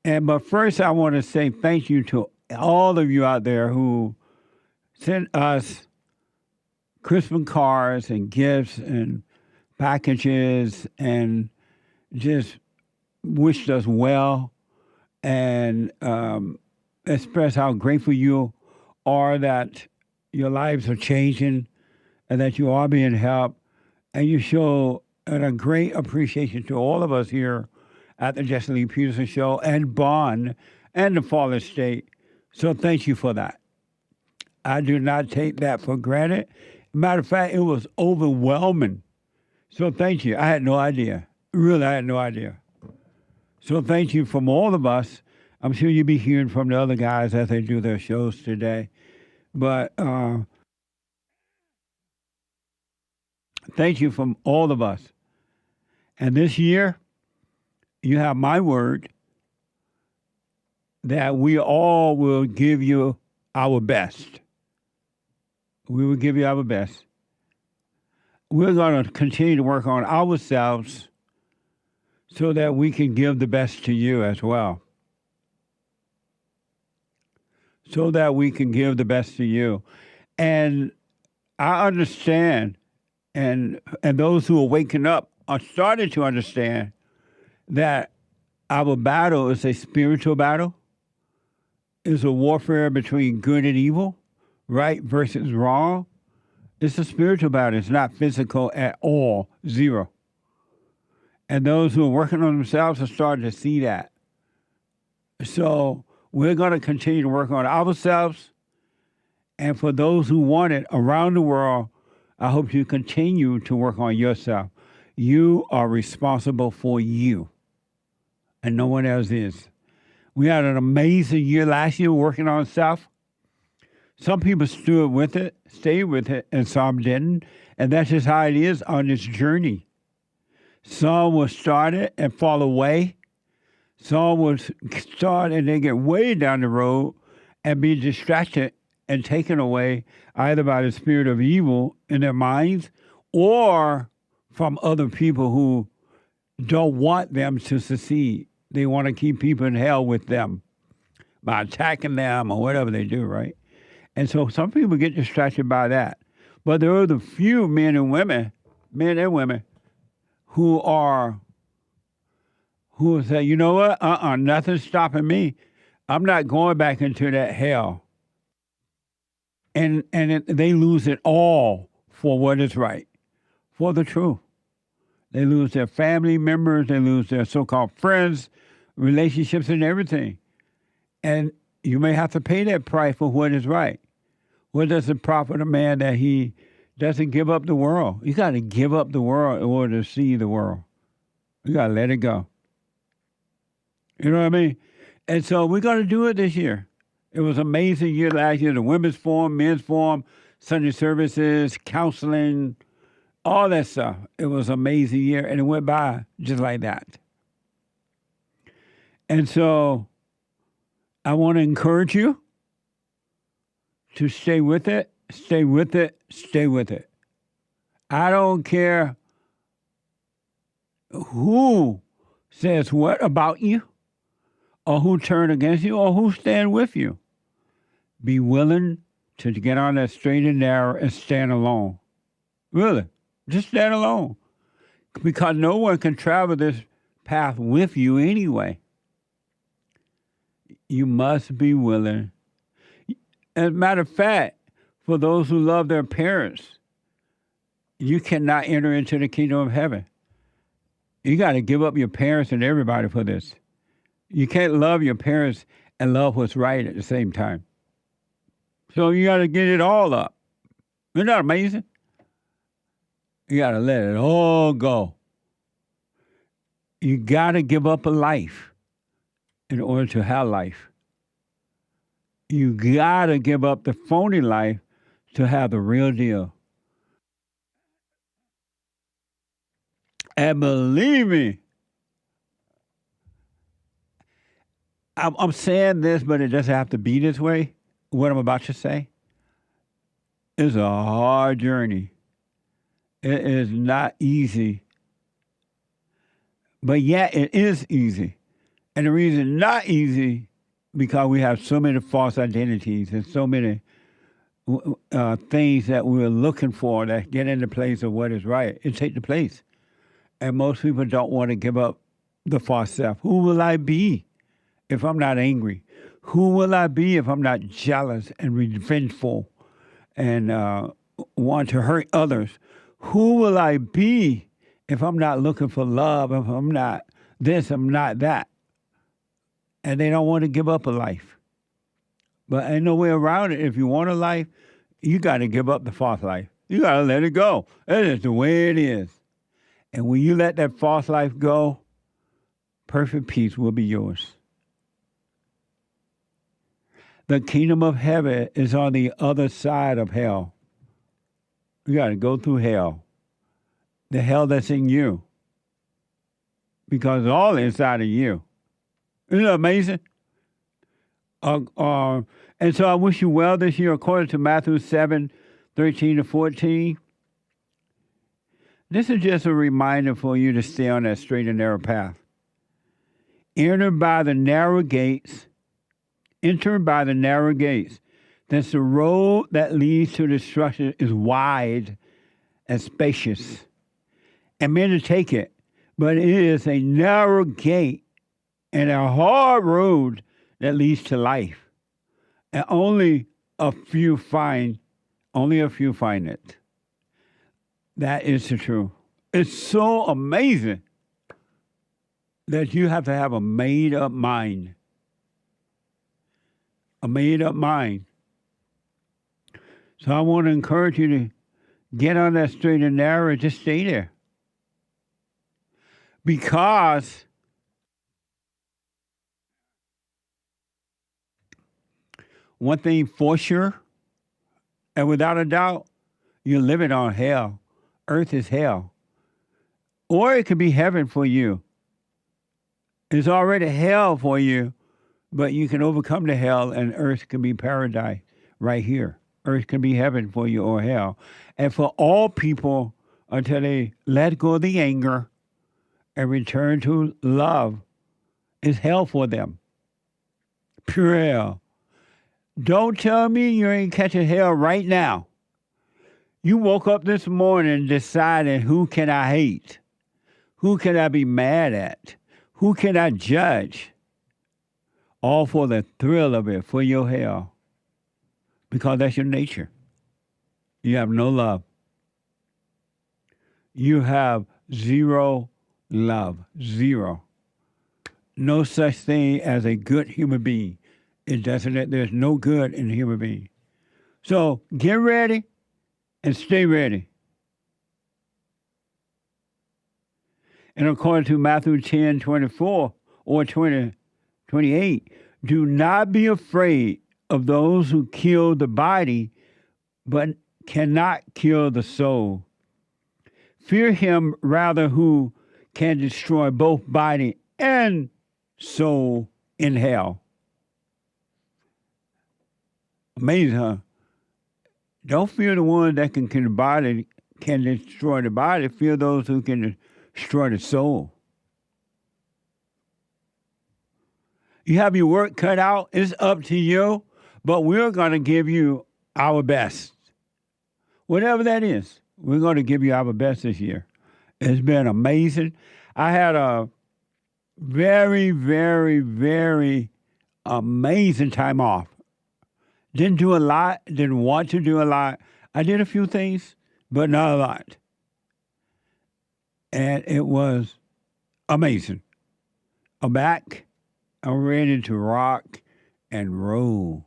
But first, I want to say thank you to all of you out there who sent us Christmas cards and gifts and packages and just wished us well and express how grateful you are that your lives are changing and that you are being helped. And you show a great appreciation to all of us here at the Jesse Lee Peterson Show and Bond and the Fallen State. So thank you for that. I do not take that for granted. Matter of fact, it was overwhelming. So thank you. I had no idea. Really, I had no idea. So thank you from all of us. I'm sure you'll be hearing from the other guys as they do their shows today. But thank you from all of us. And this year, you have my word that we all will give you our best. We will give you our best. We're going to continue to work on ourselves so that we can give the best to you as well. So that we can give the best to you. And I understand, and those who are waking up are starting to understand that our battle is a spiritual battle. It's a warfare between good and evil, right versus wrong. It's a spiritual battle. It's not physical at all, zero. And those who are working on themselves are starting to see that. So we're going to continue to work on ourselves. And for those who want it around the world, I hope you continue to work on yourself. You are responsible for you, and no one else is. We had an amazing year last year working on self. Some people stood with it, stayed with it, and some didn't. And that's just how it is on this journey. Some will start it and fall away. Some will start and they get way down the road and be distracted and taken away either by the spirit of evil in their minds or from other people who don't want them to succeed. They want to keep people in hell with them by attacking them or whatever they do, right? And so some people get distracted by that. But there are the few men and women, who say, you know what? Nothing's stopping me. I'm not going back into that hell. And they lose it all for what is right, for the truth. They lose their family members. They lose their so-called friends, relationships, and everything. And you may have to pay that price for what is right. What does it profit a man that he doesn't give up the world? You got to give up the world in order to see the world. You got to let it go. You know what I mean? And so we're going to do it this year. It was an amazing year last year. The women's forum, men's forum, Sunday services, counseling, all that stuff. It was an amazing year, and it went by just like that. And so I want to encourage you to stay with it, stay with it, stay with it. I don't care who says what about you, or who turn against you, or who stand with you. Be willing to get on that straight and narrow and stand alone. Really, just stand alone. Because no one can travel this path with you anyway. You must be willing. As a matter of fact, for those who love their parents, you cannot enter into the kingdom of heaven. You got to give up your parents and everybody for this. You can't love your parents and love what's right at the same time. So you got to get it all up. Isn't that amazing? You got to let it all go. You got to give up a life in order to have life. You got to give up the phony life to have the real deal. And believe me, I'm saying this, but it doesn't have to be this way. What I'm about to say is a hard journey. It is not easy. But yet it is easy. And the reason not easy, because we have so many false identities and so many things that we're looking for that get in the place of what is right. It take the place. And most people don't want to give up the false self. Who will I be if I'm not angry? Who will I be if I'm not jealous and revengeful and want to hurt others? Who will I be if I'm not looking for love, if I'm not this, I'm not that? And they don't want to give up a life. But ain't no way around it. If you want a life, you got to give up the false life. You got to let it go. That is the way it is. And when you let that false life go, perfect peace will be yours. The kingdom of heaven is on the other side of hell. You got to go through hell. The hell that's in you. Because it's all inside of you. Isn't it amazing? And so I wish you well this year according to Matthew 7:13-14. This is just a reminder for you to stay on that straight and narrow path. Enter by the narrow gates. That's the road that leads to destruction is wide and spacious. And many take it. But it is a narrow gate and a hard road that leads to life. And only a few find it. That is the truth. It's so amazing that you have to have a made-up mind. A made-up mind. So I want to encourage you to get on that straight and narrow and just stay there. Because one thing for sure, and without a doubt, you're living on hell. Earth is hell. Or it could be heaven for you. It's already hell for you, but you can overcome the hell, and earth can be paradise right here. Earth can be heaven for you or hell. And for all people, until they let go of the anger and return to love, is hell for them. Pure hell. Don't tell me you ain't catching hell right now. You woke up this morning deciding who can I hate? Who can I be mad at? Who can I judge? All for the thrill of it, for your hell. Because that's your nature. You have no love. You have zero love. Zero. No such thing as a good human being. It doesn't. There's no good in a human being. So get ready and stay ready. And according to Matthew 10:24 or 20:28, do not be afraid of those who kill the body, but cannot kill the soul. Fear him rather who can destroy both body and soul in hell. Amazing, huh? Don't fear the one that can destroy the body. Fear those who can destroy the soul. You have your work cut out. It's up to you, but we're going to give you our best. Whatever that is, we're going to give you our best this year. It's been amazing. I had a very, very, very amazing time off. Didn't do a lot, didn't want to do a lot. I did a few things, but not a lot. And it was amazing. I'm back. I'm ready to rock and roll.